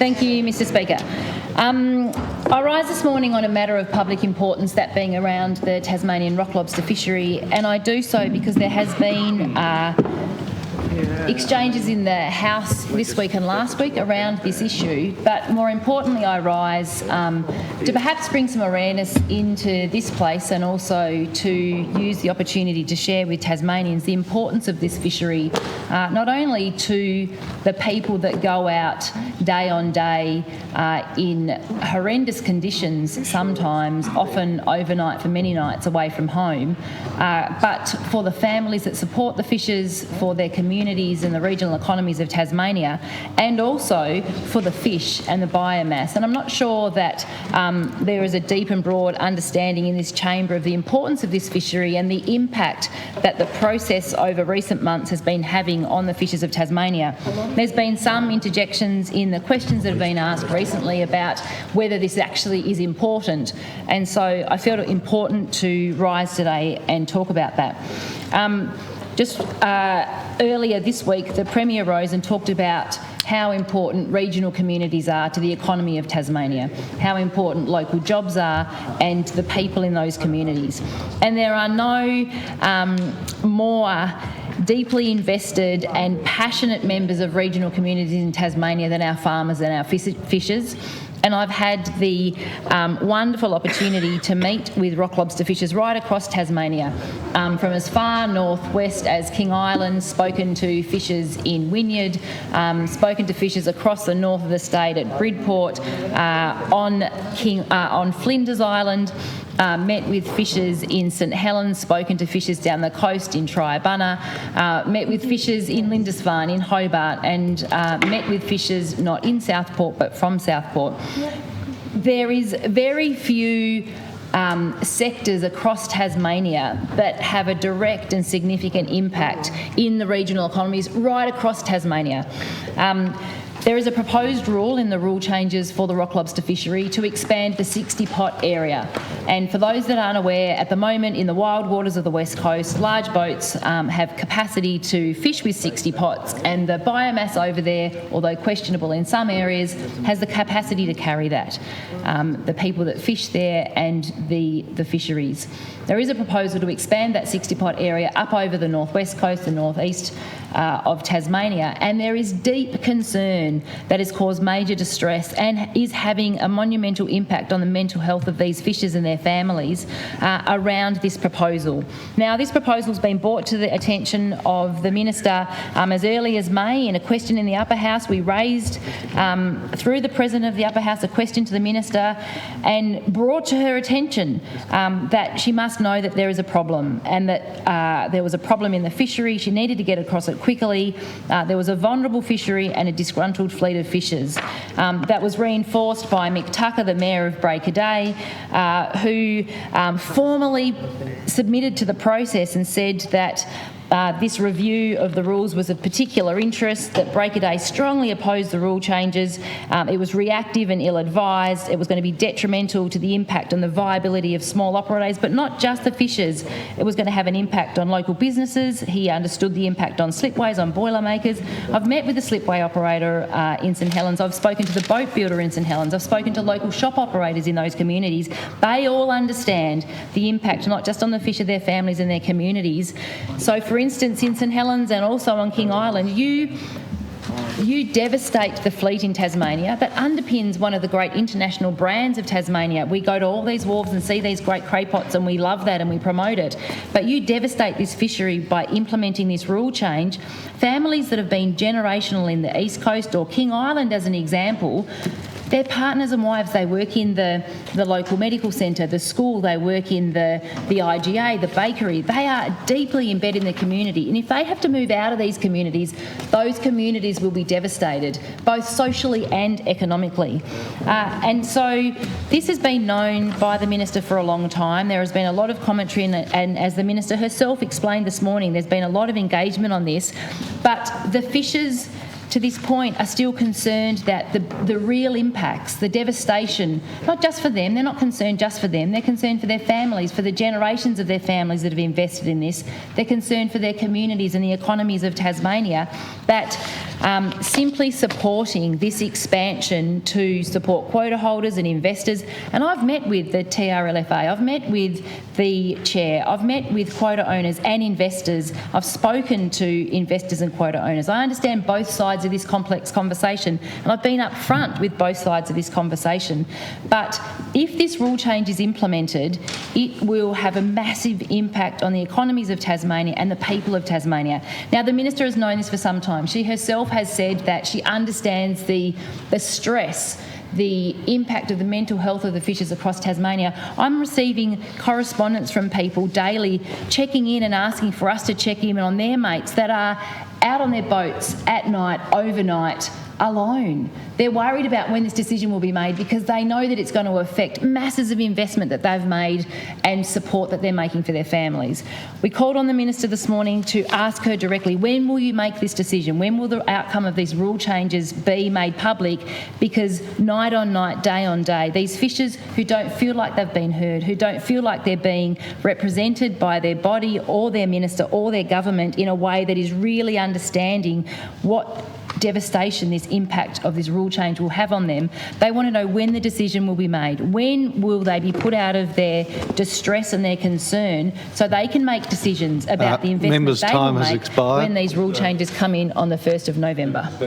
Thank you, Mr Speaker. I rise this morning on a matter of public importance, that being around the Tasmanian rock lobster fishery, and I do so because there has been exchanges in the House this week and last week around this issue, but more importantly I rise to perhaps bring some awareness into this place and also to use the opportunity to share with Tasmanians the importance of this fishery, not only to the people that go out day on day in horrendous conditions sometimes, often overnight for many nights away from home, but for the families that support the fishers, for their communities and the regional economies of Tasmania, and also for the fish and the biomass. And I'm not sure that there is a deep and broad understanding in this chamber of the importance of this fishery and the impact that the process over recent months has been having on the fishers of Tasmania. There's been some interjections in the questions that have been asked recently about whether this actually is important, and so I felt it important to rise today and talk about that. Earlier this week, the Premier rose and talked about how important regional communities are to the economy of Tasmania, how important local jobs are and the people in those communities. And there are no more deeply invested and passionate members of regional communities in Tasmania than our farmers and our fishers. And I've had the wonderful opportunity to meet with rock lobster fishers right across Tasmania, from as far northwest as King Island, spoken to fishers in Wynyard, spoken to fishers across the north of the state at Bridport, on Flinders Island, met with fishers in St Helens, spoken to fishers down the coast in Triabunna, met with fishers in Lindisfarne, in Hobart, and met with fishers not in Southport but from Southport. There is very few sectors across Tasmania that have a direct and significant impact in the regional economies right across Tasmania. There is a proposed rule in the rule changes for the rock lobster fishery to expand the 60-pot area. And for those that aren't aware, at the moment in the wild waters of the West Coast, large boats have capacity to fish with 60 pots, and the biomass over there, although questionable in some areas, has the capacity to carry that. The people that fish there and the fisheries. There is a proposal to expand that 60-pot area up over the northwest coast and northeast of Tasmania, and there is deep concern that has caused major distress and is having a monumental impact on the mental health of these fishers and their families around this proposal. Now, this proposal has been brought to the attention of the Minister as early as May in a question in the Upper House. We raised, through the President of the Upper House, a question to the Minister and brought to her attention that she must know that there is a problem and that there was a problem in the fishery. She needed to get across it quickly. There was a vulnerable fishery and a disgruntled fleet of fishers. That was reinforced by Mick Tucker, the Mayor of Break a Day, who formally submitted to the process and said that this review of the rules was of particular interest, that Break a Day strongly opposed the rule changes. It was reactive and ill-advised. It was going to be detrimental to the impact on the viability of small operators, but not just the fishers. It was going to have an impact on local businesses. He understood the impact on slipways, on boilermakers. I've met with the slipway operator in St Helens. I've spoken to the boat builder in St Helens. I've spoken to local shop operators in those communities. They all understand the impact, not just on the fisher, their families and their communities. So, for instance, in St Helens and also on King Island, you devastate the fleet in Tasmania that underpins one of the great international brands of Tasmania. We go to all these wharves and see these great craypots and we love that and we promote it. But you devastate this fishery by implementing this rule change. Families that have been generational in the East Coast or King Island as an example, their partners and wives, they work in the local medical centre, the school, they work in the IGA, the bakery. They are deeply embedded in the community. And if they have to move out of these communities, those communities will be devastated, both socially and economically. And so this has been known by the Minister for a long time. There has been a lot of commentary and as the Minister herself explained this morning, there's been a lot of engagement on this. But the fishers to this point are still concerned that the real impacts, the devastation, not just for them, they're not concerned just for them, they're concerned for their families, for the generations of their families that have invested in this. They're concerned for their communities and the economies of Tasmania, that simply supporting this expansion to support quota holders and investors. And I've met with the TRLFA, I've met with the chair, I've met with quota owners and investors, I've spoken to investors and quota owners. I understand both sides of this complex conversation, and I've been up front with both sides of this conversation. But if this rule change is implemented, it will have a massive impact on the economies of Tasmania and the people of Tasmania. Now, the Minister has known this for some time. She herself has said that she understands the stress, the impact of the mental health of the fishers across Tasmania. I'm receiving correspondence from people daily checking in and asking for us to check in on their mates that are out on their boats at night, overnight, alone. They're worried about when this decision will be made because they know that it's going to affect masses of investment that they've made and support that they're making for their families. We called on the Minister this morning to ask her directly, when will you make this decision? When will the outcome of these rule changes be made public? Because night on night, day on day, these fishers who don't feel like they've been heard, who don't feel like they're being represented by their body or their minister or their government in a way that is really understanding what devastation this impact of this rule change will have on them. They want to know when the decision will be made. When will they be put out of their distress and their concern so they can make decisions about the investment they will make when these rule changes come in on the 1st of November.